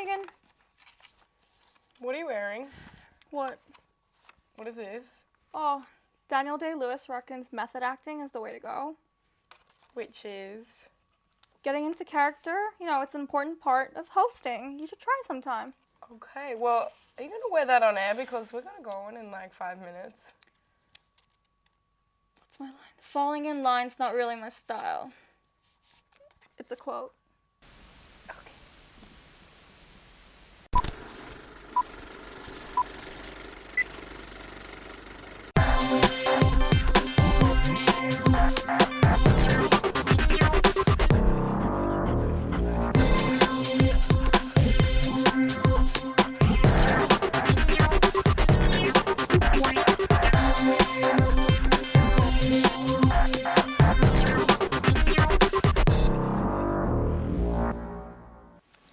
Megan. What are you wearing? What? What is this? Oh, Daniel Day-Lewis reckons method acting is the way to go. Which is? Getting into character, it's an important part of hosting. You should try sometime. Okay, well, are you going to wear that on air? Because we're going to go on in like 5 minutes. What's my line? Falling in line's not really my style. It's a quote.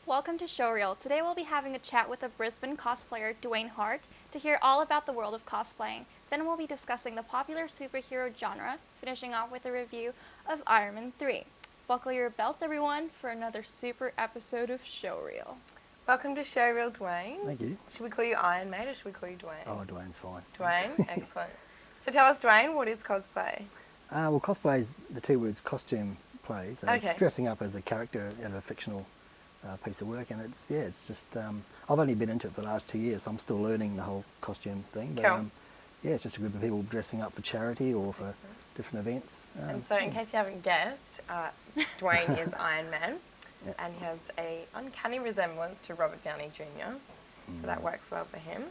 Welcome to Showreel. Today we'll be having a chat with a Brisbane cosplayer, Duane Hart, to hear all about the world of cosplaying. Then we'll be discussing the popular superhero genre, finishing off with a review of Iron Man 3. Buckle your belts, everyone, for another super episode of Showreel. Welcome to Showreel, Duane. Thank you. Should we call you Iron Man or should we call you Duane? Oh, Duane's fine. Duane? Excellent. So tell us, Duane, what is cosplay? Well, cosplay is the two words costume play. So Okay. It's dressing up as a character in a fictional piece of work, and it's just I've only been into it for the last 2 years, so I'm still learning the whole costume thing. But Cool. it's just a group of people dressing up for charity or for different events. And so in case you haven't guessed, Duane is Iron Man. Yeah. And he has an uncanny resemblance to Robert Downey Jr. So that works well for him.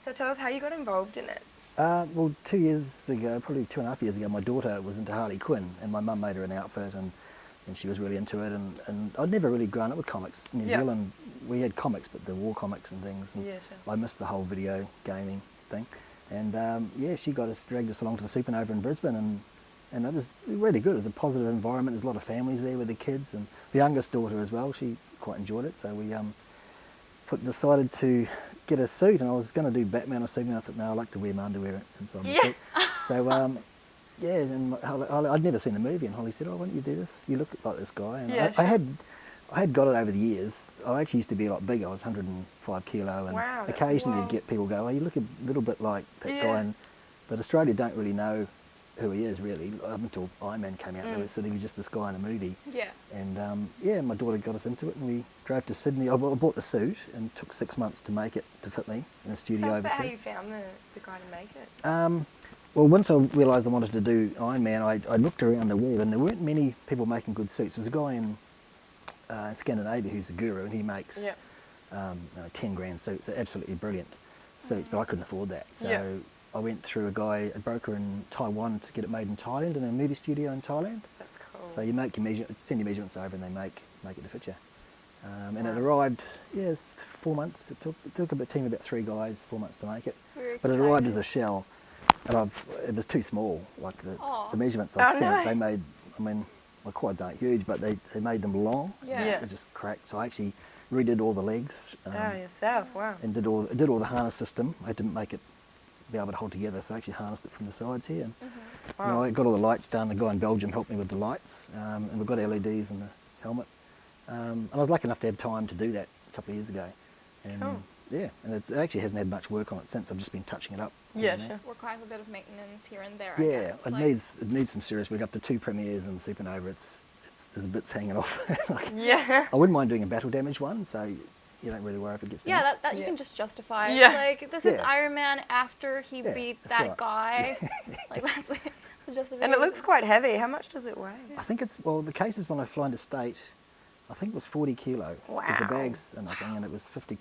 So tell us how you got involved in it. Well, 2 years ago, probably 2.5 years ago, my daughter was into Harley Quinn, and my mum made her an outfit, and she was really into it. And I'd never really grown up with comics. In New Zealand, we had comics, but the war comics and things. And Yeah, sure. I missed the whole video gaming thing. And she dragged us along to the Supernova in Brisbane, and it was really good. It was a positive environment. There's a lot of families there with the kids, and the youngest daughter as well. She quite enjoyed it. So we decided to get a suit, and I was going to do Batman or Superman. I thought, no, I like to wear my underwear inside my suit. So and I'd never seen the movie, and Holly said, "Oh, why don't you do this? You look like this guy." And Yeah, I had got it over the years. I actually used to be a lot bigger. I was 105 kilo, and Wow, that's occasionally wild. you'd get people go, "Oh, you look a little bit like that guy." But Australia don't really know who he is really. Up until Iron Man came out, they were said he was just this guy in a movie. Yeah. And my daughter got us into it, and we drove to Sydney. I bought the suit, and it took 6 months to make it to fit me in a studio Tell us about overseas. how you found the guy to make it. Well, once I realised I wanted to do Iron Man, I looked around the web, and there weren't many people making good suits. There's a guy in Scandinavia who's the guru, and he makes 10 grand suits. They're absolutely brilliant suits, but I couldn't afford that. So I went through a broker in Taiwan to get it made in Thailand, in a movie studio in Thailand. That's cool. So you make your send your measurements over, and they make it to fit you. And it arrived, it's 4 months. It took a team of about 3 guys, 4 months to make it. Very But it arrived exciting. as a shell, and it was too small. Like the measurements Oh, I've sent, no. they made. I mean, my quads aren't huge, but they made them long. Yeah. And it just cracked. So I actually redid all the legs. Yourself, wow. And did all the harness system. I had to make it be able to hold together, so I actually harnessed it from the sides here. And Wow. I got all the lights done. The guy in Belgium helped me with the lights, and we've got LEDs in the helmet. And I was lucky enough to have time to do that a couple of years ago. And Cool. and it actually hasn't had much work on it since. I've just been touching it up. Yeah, you know. sure. Requires a bit of maintenance here and there. Yeah, I guess. it needs some serious work. Up to 2 premieres in Supernova, there's bits hanging off. Yeah. I wouldn't mind doing a battle damage one, so you don't really worry if it gets Yeah, damaged. that you Yeah. can just justify. Yeah. Like, this is Yeah. Iron Man after he Yeah, beat that's that right. guy. Like, that's the justification. And it looks quite heavy. How much does it weigh? I think the cases when I fly into state, I think it was 40 kilo. With the Wow. bags and nothing, and it was 60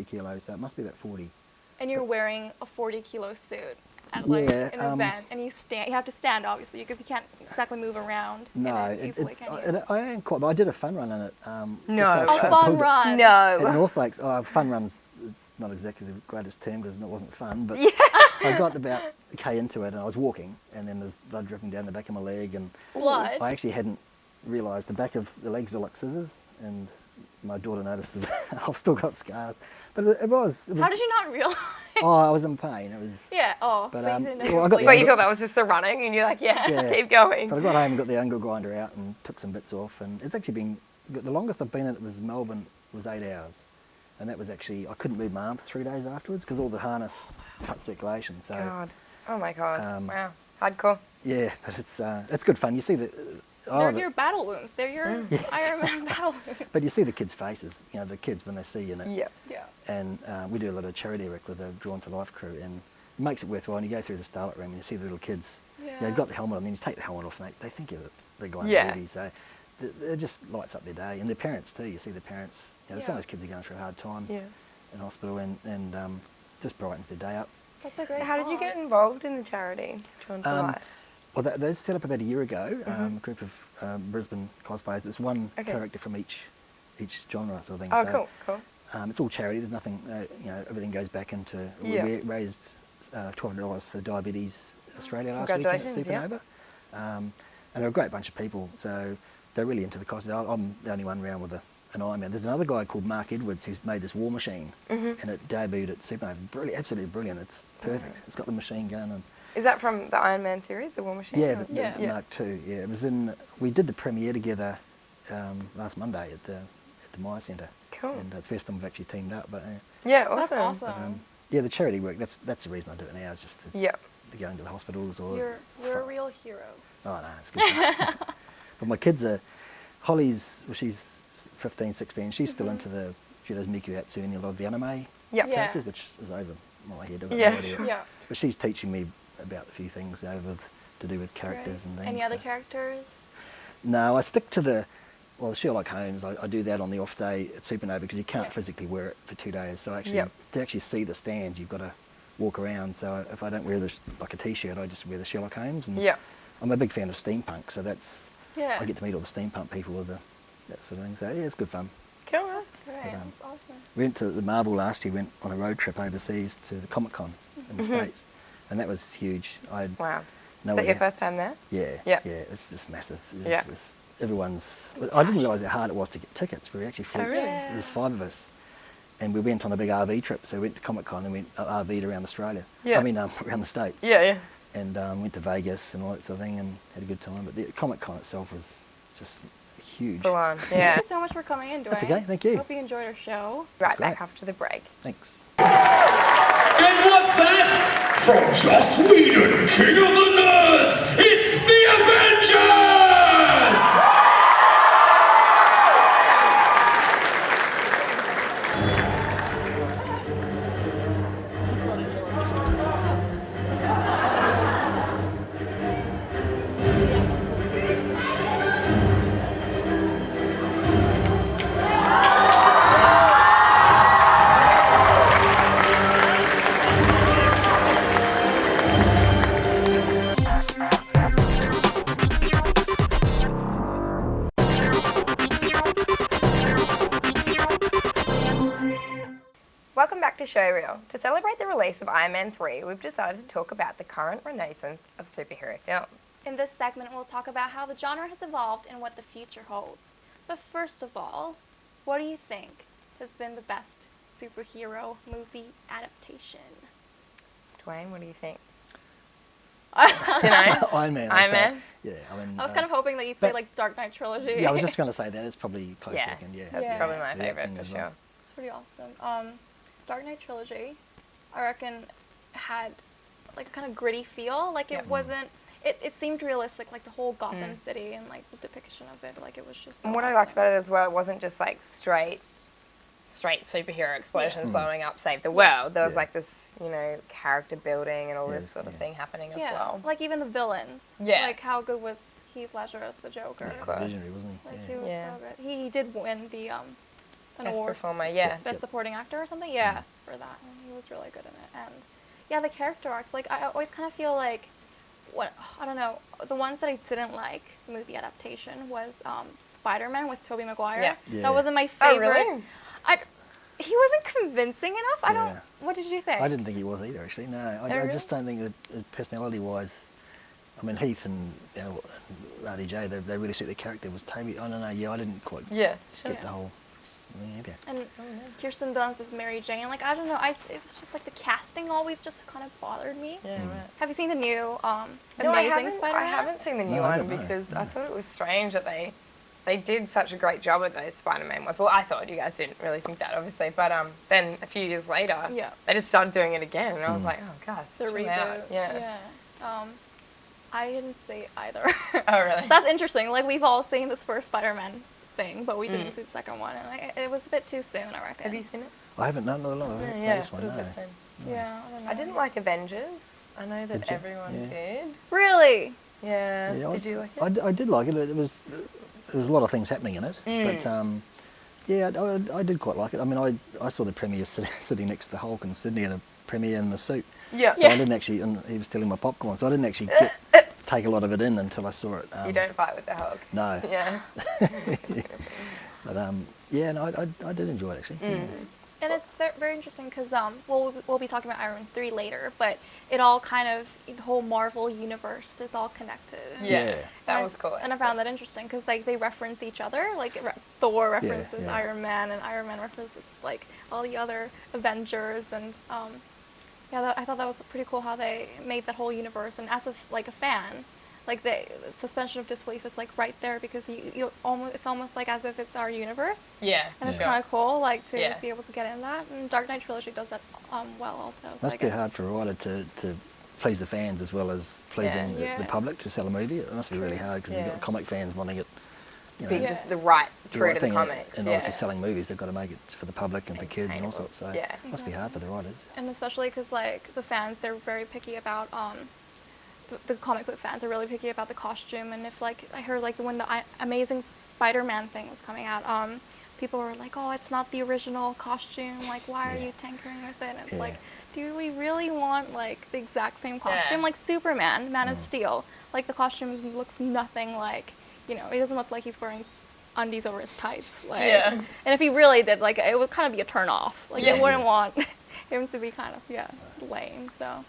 kilos, so it must be about 40. And you're wearing a 40-kilo suit at Yeah, an event, and you have to stand obviously because you can't exactly move around. in No, it easily, it's can you? I am quite. But I did a fun run in it. No. A fun run. At No. North Lakes. Fun runs. It's not exactly the greatest term because it wasn't fun, but I got about a K into it, and I was walking, and then there's blood dripping down the back of my leg, and Blood. I actually hadn't realised the back of the legs were like scissors, and my daughter noticed that I've still got scars. But it was. How did you not realize? Oh, I was in pain. It was. Yeah. Oh. But, you didn't know well, I got the you But you angle- thought that was just the running and you're like, yes, Yeah. keep going. But I got home and got the angle grinder out and took some bits off, and it's actually been the longest I've been in it was Melbourne was 8 hours. And that was actually, I couldn't move my arm for 3 days afterwards because all the harness cut circulation. So, God. Oh my God. Wow. Hardcore. yeah, but it's good fun. You see the... They're your battle wounds. They're your Iron Man battle wounds. But you see the kids' faces, you know, the kids when they see you in it. Yeah. Yeah. And we do a lot of charity work with the Drawn to Life crew, and it makes it worthwhile. And you go through the starlet room and you see the little kids. Yeah. They've got the helmet on, and you take the helmet off, and they think you're the big guy in Yeah. the movie. So it just lights up their day. And their parents too. You see the parents. You know, some of those kids are going through a hard time in hospital, and just brightens their day up. That's a great How did you cause. get involved in the charity, Drawn to Life? Well, they set up about a year ago. A group of Brisbane cosplayers. There's one character from each genre sort of thing. Oh, so, cool. it's all charity. There's nothing. You know, everything goes back into. Yeah. We raised $1,200 for Diabetes Australia last week at Congratulations, Supernova. And they're a great bunch of people. So they're really into the cosplay. I'm the only one around with an Iron Man. There's another guy called Mark Edwards who's made this war machine, and it debuted at Supernova. Brilliant, absolutely brilliant. It's perfect. It's got the machine gun and. Is that from the Iron Man series, the War Machine? Yeah, or- the Mark II. Yeah, it was in. We did the premiere together last Monday at the Myer Centre. Cool. And it's the first time we've actually teamed up. But Yeah, That's awesome. awesome. yeah, the charity work. That's the reason I do it now. Is just to go into the hospitals or. You're a real hero. Oh no, it's good. But my kids are. Holly's. Well, she's 15, 16. She's still into the. She does Miku Atsu and a lot of the anime characters, which is over my head. I've got no idea. Yeah. But she's teaching me about a few things to do with characters and things. Any other so. characters? No, I stick to the Sherlock Holmes. I do that on the off day at Supernova because you can't physically wear it for 2 days. So actually, to actually see the stands, you've got to walk around. So if I don't wear like a t-shirt, I just wear the Sherlock Holmes. And I'm a big fan of steampunk, so that's I get to meet all the steampunk people with that sort of thing. So yeah, it's good fun. Cool. Right. But, That's awesome. We went to the Marvel last year. Went on a road trip overseas to the Comic-Con in the States, and that was huge. Wow. No Is that your idea. first time there? Yeah, it's just massive. Everyone's. I didn't realise how hard it was to get tickets. We actually flew. Oh, really? There's 5 of us, and we went on a big RV trip. So we went to Comic-Con and went RV'd around Australia. Yeah. I mean, around the States. Yeah. And went to Vegas and all that sort of thing, and had a good time. But the Comic-Con itself was just huge. Full on. Yeah. Thank you so much for coming in, Duane. That's okay. Thank you. Hope you enjoyed our show. Right great. back after the break. Thanks. And what's that? From Joss Whedon, King of the Nerds, it's the Avengers! Welcome back to Showreel. To celebrate the release of Iron Man 3, we've decided to talk about the current renaissance of superhero films. In this segment, we'll talk about how the genre has evolved and what the future holds. But first of all, what do you think has been the best superhero movie adaptation? Duane, what do you think? Dunno. Iron Man. Iron Man? Yeah, I mean. I was kind of hoping that you'd say but- like Dark Knight Trilogy. Yeah, I was just going to say that. It's probably close Yeah, second. Yeah. that's Yeah. probably my The favourite acting for as sure. well. It's pretty awesome. Dark Knight Trilogy, I reckon, had like a kind of gritty feel. Like it wasn't. It seemed realistic, like the whole Gotham City and like the depiction of it. Like it was just. So And what I liked about it as well, it wasn't just like straight superhero explosions blowing up, save the world. There was like this, character building and all this sort of thing happening as well. like even the villains. Yeah. Like how good was Heath Ledger as the Joker? Of course. Visionary, wasn't he? Like Yeah. he was Yeah. so good. He did win the an Best award, performer, yeah. best supporting actor or something. Yeah, for that. And he was really good in it. And yeah, the character arcs. Like I always kind of feel like, I don't know. The ones that I didn't like, the movie adaptation, was Spider-Man with Tobey Maguire. Yeah. Yeah. That wasn't my Oh, favorite. really? He wasn't convincing enough. I don't. Yeah. What did you think? I didn't think he was either, actually. No, I really? just don't think that personality-wise. I mean, Heath and RDJ, they really suit their character. Was Toby? I don't know. Yeah, I didn't quite Yeah, sure. get the whole. Yeah, okay. And Kirsten Dunst as Mary Jane. Like I don't know. It was just like the casting always just kind of bothered me. Yeah, right. Have you seen the new No, Amazing Spider-Man? I haven't seen the new No, I one don't know. because I thought it was strange that they they did such a great job with those Spider-Man ones. Well, I thought, you guys didn't really think that, obviously, but then a few years later, they just started doing it again, and I was like, oh god, The chill reboot. out. Yeah. I didn't see either. Oh really? That's interesting. Like, we've all seen this first Spider-Man thing, but we didn't see the second one, and it was a bit too soon, I reckon. Have you seen it? I haven't done a lot of Yeah, this one, it was a no. bit soon. Yeah, I don't know. I didn't like Avengers. I know that Did you? everyone Yeah. did. Really? Yeah. Yeah, Did you like it? I did like it. There was a lot of things happening in it, but yeah, I did quite like it. I mean, I saw the premiere sitting next to the Hulk in Sydney at a premiere in the suit. Yeah. So I didn't actually, and he was stealing my popcorn, so I didn't actually take a lot of it in until I saw it. You don't fight with the Hulk. No. Yeah. But yeah, no, I did enjoy it actually. Yeah. And it's very interesting because we'll be talking about Iron Man 3 later, but it all kind of, the whole Marvel universe is all connected. Yeah. That And was cool. And I found that interesting because like they reference each other, like Thor references yeah. Iron Man, and Iron Man references like all the other Avengers, and yeah, I thought that was pretty cool how they made that whole universe. And as like a fan, like the suspension of disbelief is like right there because it's almost like as if it's our universe. Yeah. And it's sure. kind of cool, like, to Yeah. be able to get in that. And Dark Knight Trilogy does that well also. So I Must be guess- hard for a writer to please the fans as well as pleasing Yeah. the public to sell a movie. It must be really hard because you've Yeah. got comic fans wanting it, you know, Be Yeah. just the right, the true right to the thing, comics. and yeah. obviously selling movies, they've got to make it for the public and for kids and all Attainable. sorts. So Yeah. it must be hard for the writers. And especially because, like, the fans, they're very picky about, the comic book fans are really picky about the costume. And if, like, I heard, like, when the Amazing Spider-Man thing was coming out, people were like, oh, it's not the original costume. Like, why are Yeah. you tinkering with it? And it's Yeah. like, do we really want, like, the exact same costume? Yeah. Like Superman, Man of Steel. Like, the costume looks nothing like, you know, it doesn't look like he's wearing undies over his tights. Like, Yeah. And if he really did, like, it would kind of be a turn off. Like, Yeah. I wouldn't want him to be kind of, lame. So,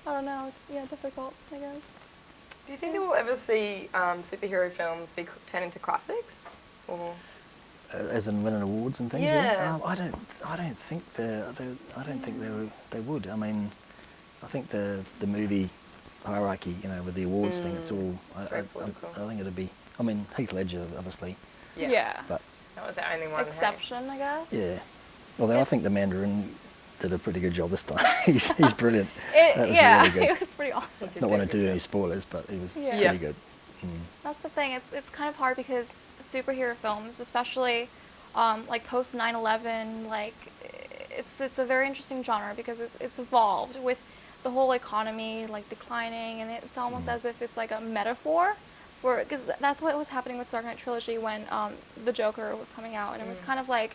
I don't know. It's, difficult, I guess. Do you think that we'll ever see superhero films turn into classics? Or As in winning awards and things. Yeah. I don't think they would. I mean, I think the movie hierarchy, you know, with the awards thing, it's all. Very political. I think it'd be. I mean, Heath Ledger, obviously, Yeah. but that was the only one. hey? Exception, I guess. yeah. Although I think the Mandarin did a pretty good job this time. he's brilliant. That was Yeah, really good. it was pretty awesome. He did Not do a want to good do job. any spoilers, but he was Yeah. pretty Yeah. good. That's the thing. It's kind of hard because superhero films, especially like post 9/11, like it's a very interesting genre because it's evolved with the whole economy like declining, and it's almost as if it's like a metaphor for, because that's what was happening with Dark Knight Trilogy when the Joker was coming out, and it was kind of like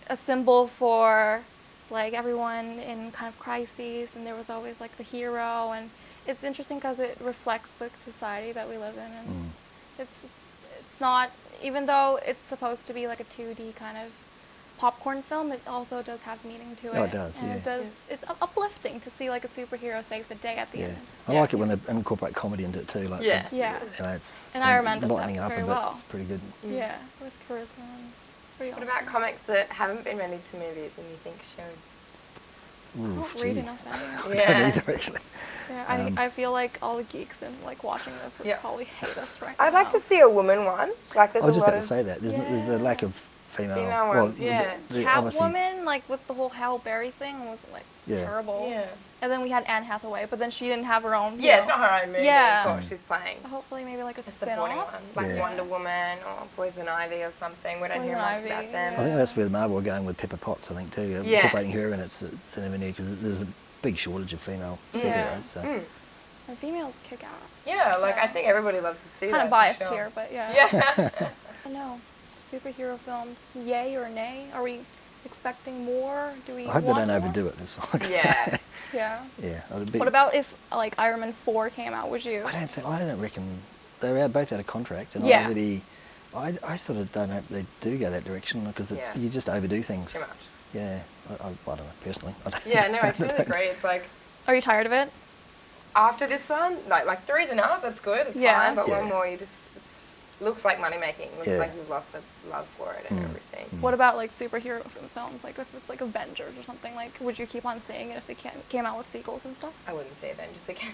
a symbol for like everyone in kind of crises, and there was always like the hero, and it's interesting because it reflects the society that we live in, and it's not, even though it's supposed to be like a 2D kind of popcorn film, it also does have meaning to it. Oh, it does, And yeah. it does, it's uplifting to see like a superhero save the day at the Yeah, end. I Yeah. like it when they incorporate comedy into it too. Like Yeah. Yeah. you know, it's And Iron Man does that lightening up very a bit. well. It's pretty good. Yeah, with charisma. And pretty What awesome. about comics that haven't been made into movies and you think should? I Ooh, don't read gee. enough anymore. I don't Yeah. either, actually. Yeah, I feel like all the geeks and like watching this would Yeah. probably hate us right I'd now. like to see a woman one. Like there's I was a just lot about of to say that. There's the lack of female. Female well, ones, yeah. obviously- Catwoman, like with the whole Halle Berry thing, was like Yeah. terrible. Yeah. And then we had Anne Hathaway, but then she didn't have her own. you Yeah, it's know. not her own movie. Yeah. Of course, she's playing. Hopefully, maybe like a It's the supporting spin-off. one, like Yeah. Wonder Woman or Poison Ivy or something. We don't hear Poison much Ivy, about them. I think that's where Marvel are going with Pepper Potts, I think, too. Yeah. Incorporating her in it's an avenue because there's a big shortage of female superheroes. So. And females kick ass. Yeah, like I think everybody loves to see that. Kind of for biased sure. here, but yeah. Yeah. I know. Superhero films, yay or nay? Are we expecting more? Do we I hope they want don't more? overdo it. That's all I can Yeah. say. Yeah. Yeah. It'd be, What about if like Iron Man 4 came out? Would you? I don't reckon they're both out of contract, and Yeah. I sort of don't hope they do go that direction because Yeah. you just overdo things. It's too much. Yeah, I don't know personally. I don't, Yeah, no, I totally agree. It's like Are you tired of it? after this one, like 3's enough. That's good. It's Yeah. fine. But Yeah. one more, looks like money making. Looks Yeah. like you've lost the love for it and everything. What about like superhero films? Like if it's like Avengers or something, like would you keep on seeing it if they came out with sequels and stuff? I wouldn't say Avengers again.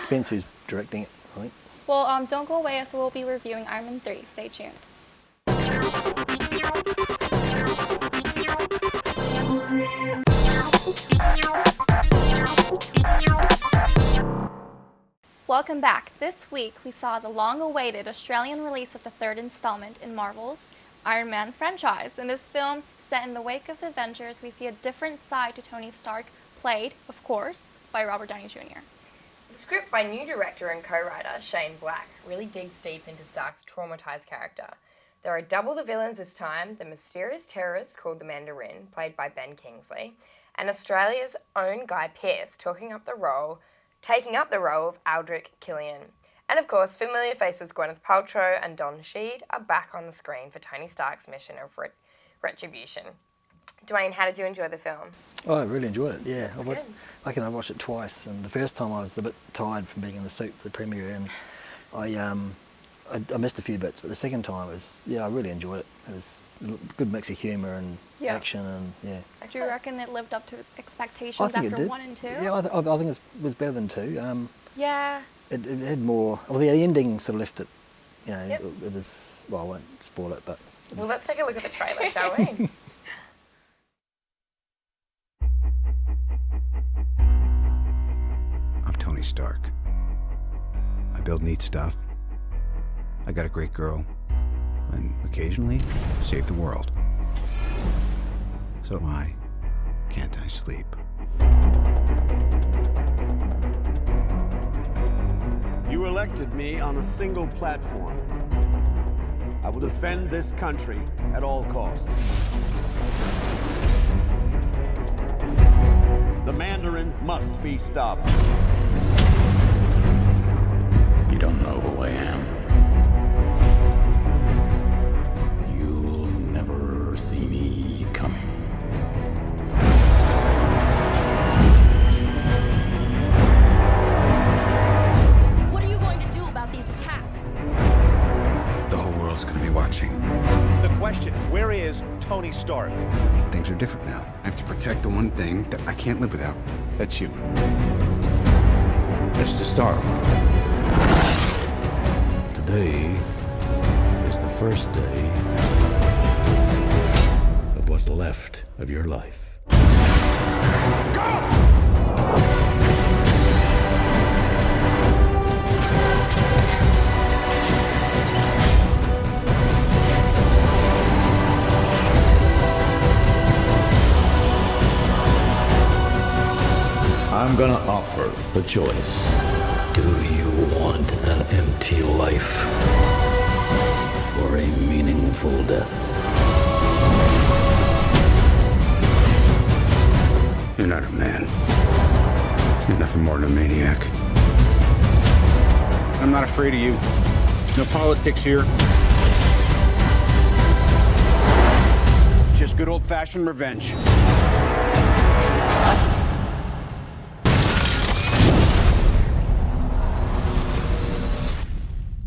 Depends who's directing it. I think. Well, don't go away as we'll be reviewing Iron Man 3. Stay tuned. Welcome back. This week we saw the long-awaited Australian release of the third installment in Marvel's Iron Man franchise. In this film, set in the wake of the Avengers, we see a different side to Tony Stark, played, of course, by Robert Downey Jr. The script by new director and co-writer Shane Black really digs deep into Stark's traumatized character. There are double the villains this time, the mysterious terrorist called the Mandarin, played by Ben Kingsley, and Australia's own Guy Pearce taking up the role of Aldrich Killian. And of course, familiar faces Gwyneth Paltrow and Don Sheed are back on the screen for Tony Stark's mission of retribution. Duane, how did you enjoy the film? Oh, I really enjoyed it, yeah. Good. I watched it twice, and the first time I was a bit tired from being in the suit for the premiere, and I missed a few bits, but the second time I really enjoyed it. It was a good mix of humour and action, and yeah. Do you reckon it lived up to its I expectations think it after did. 1 and 2? Yeah, I think it was better than 2. Yeah. It had more. Well, the ending sort of left it. You know, Yep. it was. Well, I won't spoil it, but. Well, let's take a look at the trailer, shall we? I'm Tony Stark. I build neat stuff. I got a great girl. And occasionally, save the world. So why can't I sleep? You elected me on a single platform. I will defend this country at all costs. The Mandarin must be stopped. You don't know who I am. You'll never see me coming. What are you going to do about these attacks? The whole world's gonna be watching. The question, where is Tony Stark? Things are different now. I have to protect the one thing that I can't live without. That's you. Mr. Stark. Today is the first day of what's left of your life. I'm gonna offer the choice. Do you want an empty life or a meaningful death? You're not a man. You're nothing more than a maniac. I'm not afraid of you. No politics here. Just good old-fashioned revenge.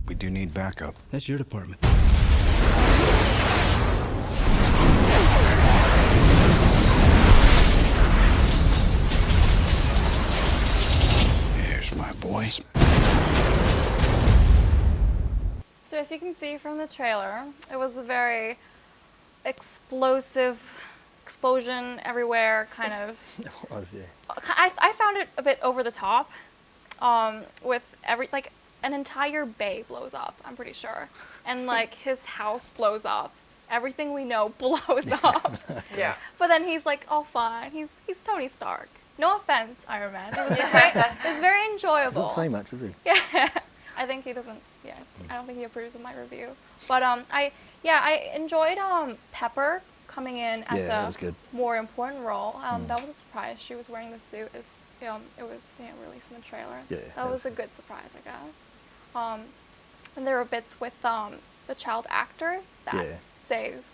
We do need backup. That's your department. Here's my boys. So as you can see from the trailer, it was a very explosive, explosion everywhere kind of. It was, yeah. I found it a bit over the top, with an entire bay blows up, I'm pretty sure. And like his house blows up. Everything we know blows up. Yeah. But then he's like, oh fine, he's Tony Stark. No offense, Iron Man. It was very enjoyable. Doesn't say much, does he? Yeah. I think he doesn't, yeah, I don't think he approves of my review. But I enjoyed Pepper coming in as that was good. more important role. That was a surprise. She was wearing the suit. It was released in the trailer. Yeah, that was a good surprise, I guess. And there were bits with the child actor that saves.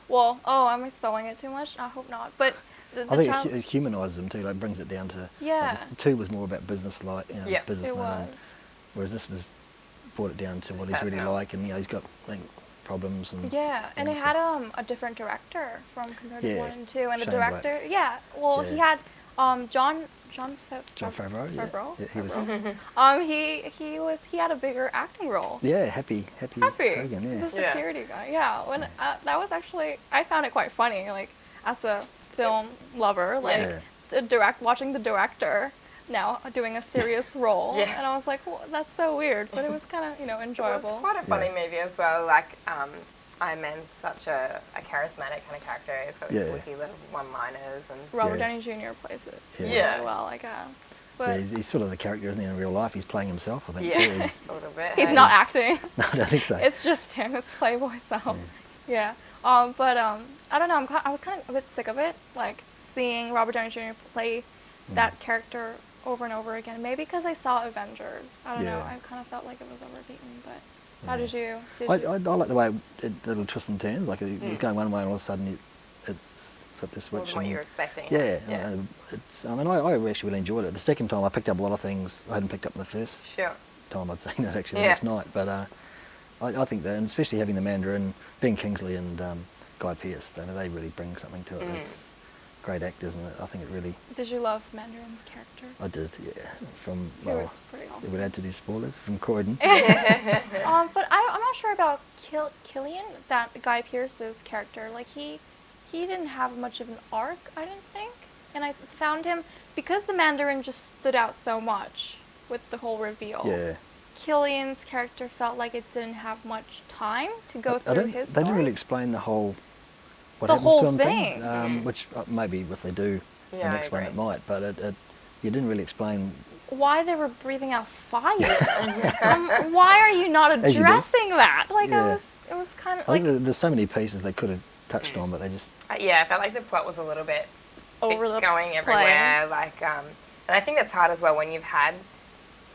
Well, am I spelling it too much? I hope not. But the I think child, it humanises them too, like brings it down to. Yeah. Like, 2 was more about businessman. it was. Whereas this was brought it down to what he's really personal. like, and he's got problems and. Yeah, and it so- had a different director compared to 1 and 2, and the Shane director, Black. he had John Favreau. Yeah. Favreau. Yeah, he was. He had a bigger acting role. Yeah, happy Hogan. Yeah. The security guy. Yeah, when that was actually, I found it quite funny. Like, as a film lover, like watching the director now doing a serious role, and I was like, well, that's so weird, but it was kind of enjoyable. It was quite a funny movie as well. Like, Iron Man's such a charismatic kind of character. He's got these witty little one-liners, and Robert Downey Jr. plays it really well, I guess. But he's sort of the character, isn't he, in real life? He's playing himself, I think. Yeah, He's, a little bit. He's not acting. No, I don't think so. It's just him, his Playboy self. Yeah. But I don't know. I was kind of a bit sick of it, like seeing Robert Downey Jr. play that character over and over again. Maybe because I saw Avengers. I don't know. I kind of felt like it was overbeaten. But how did you? I like the way it little twists and turns. Like it was going one way, and all of a sudden it's flipped the switch. More than what you were expecting. Yeah. It's. I mean, I actually really enjoyed it. The second time, I picked up a lot of things I hadn't picked up in the first time I'd seen it. Actually, the next night. But I think that, and especially having the Mandarin, Ben Kingsley and Guy Pearce, they really bring something to it. It's great actors, and I think it really. Did you love Mandarin's character? I did, yeah. From he was pretty awesome. It would add to do spoilers from Croydon. But I'm not sure about Killian, that Guy Pearce's character. Like he didn't have much of an arc, I didn't think, and I found him, because the Mandarin just stood out so much with the whole reveal. Yeah. Killian's character felt like it didn't have much time to go through his story. They didn't really explain the whole the whole thing. Which maybe if they do the next one it might, but you didn't really explain why they were breathing out fire. Why are you not addressing that? Like it was kind of like, I think there's so many pieces they could have touched on, but they just I felt like the plot was a little bit over the going everywhere. Like and I think that's hard as well when you've had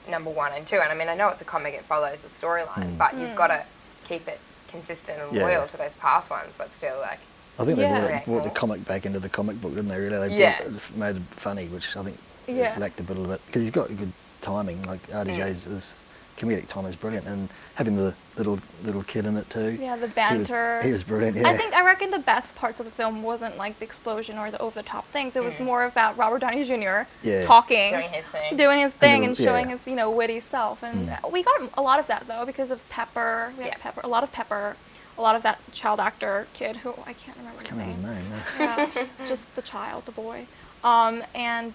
number 1 and 2, and I mean I know it's a comic, it follows the storyline, but you've got to keep it consistent and loyal to those past ones, but still like. I think they brought the comic back into the comic book, didn't they? Really, made it funny, which I think lacked a bit of it, because he's got good timing. Like RDJ's comedic timing is brilliant, and having the little kid in it too. Yeah, the banter. He was brilliant. Yeah. I reckon the best parts of the film wasn't like the explosion or the over the top things. It was more about Robert Downey Jr. talking, doing his thing, and showing his witty self. And we got a lot of that though because of Pepper. We had Pepper, a lot of Pepper. A lot of that child actor kid who I can't remember his name. Yeah, just the child, the boy. And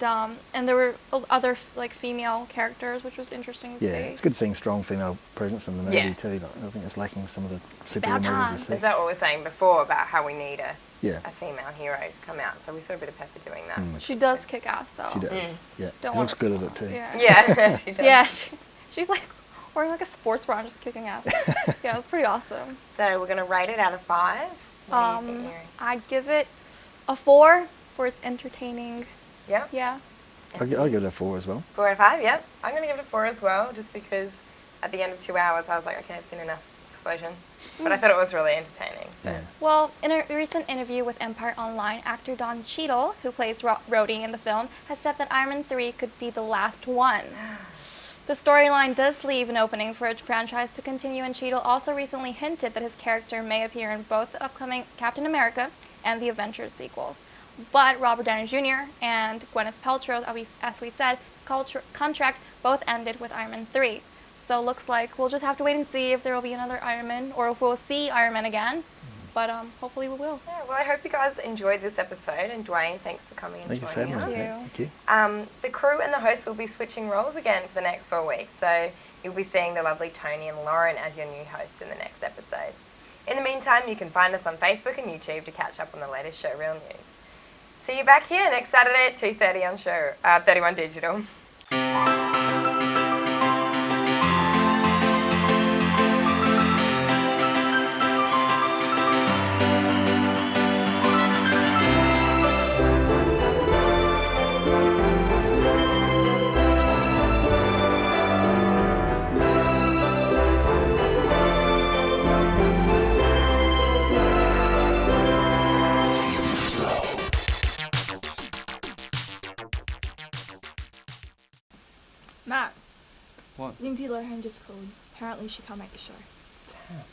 there were other like female characters, which was interesting to see. Yeah, it's good seeing strong female presence in the movie too. Like, I think it's lacking some of the superhero movies. Is that what we were saying before about how we need a female hero to come out? So we saw a bit of Pepper doing that. She does kick ass though. She does. Yeah, she looks good at it too. Yeah, she does. Yeah, she's like wearing like a sports bra and just kicking ass. Yeah, it was pretty awesome. So we're going to rate it out of 5. What do you think, Yuri? I'd give it a 4 for its entertaining. Yeah? Yeah. I'll give it a 4 as well. 4 out of 5, yep. I'm going to give it a 4 as well, just because at the end of 2 hours I was like, okay, I've seen enough explosion. But I thought it was really entertaining. So. Yeah. Well, in a recent interview with Empire Online, actor Don Cheadle, who plays Rhodey in the film, has said that Iron Man 3 could be the last one. The storyline does leave an opening for a franchise to continue, and Cheadle also recently hinted that his character may appear in both the upcoming Captain America and the Avengers sequels. But Robert Downey Jr. and Gwyneth Paltrow, as we said, his contract both ended with Iron Man 3. So it looks like we'll just have to wait and see if there will be another Iron Man, or if we'll see Iron Man again. But hopefully we will. Yeah, well, I hope you guys enjoyed this episode. And Duane, thanks for coming and joining us. Thank you. The crew and the host will be switching roles again for the next 4 weeks. So you'll be seeing the lovely Tony and Lauren as your new hosts in the next episode. In the meantime, you can find us on Facebook and YouTube to catch up on the latest Showreel news. See you back here next Saturday at 2:30 on 31 Digital. Matt. What? Lindsay Lohan just called. Apparently she can't make the show. Damn.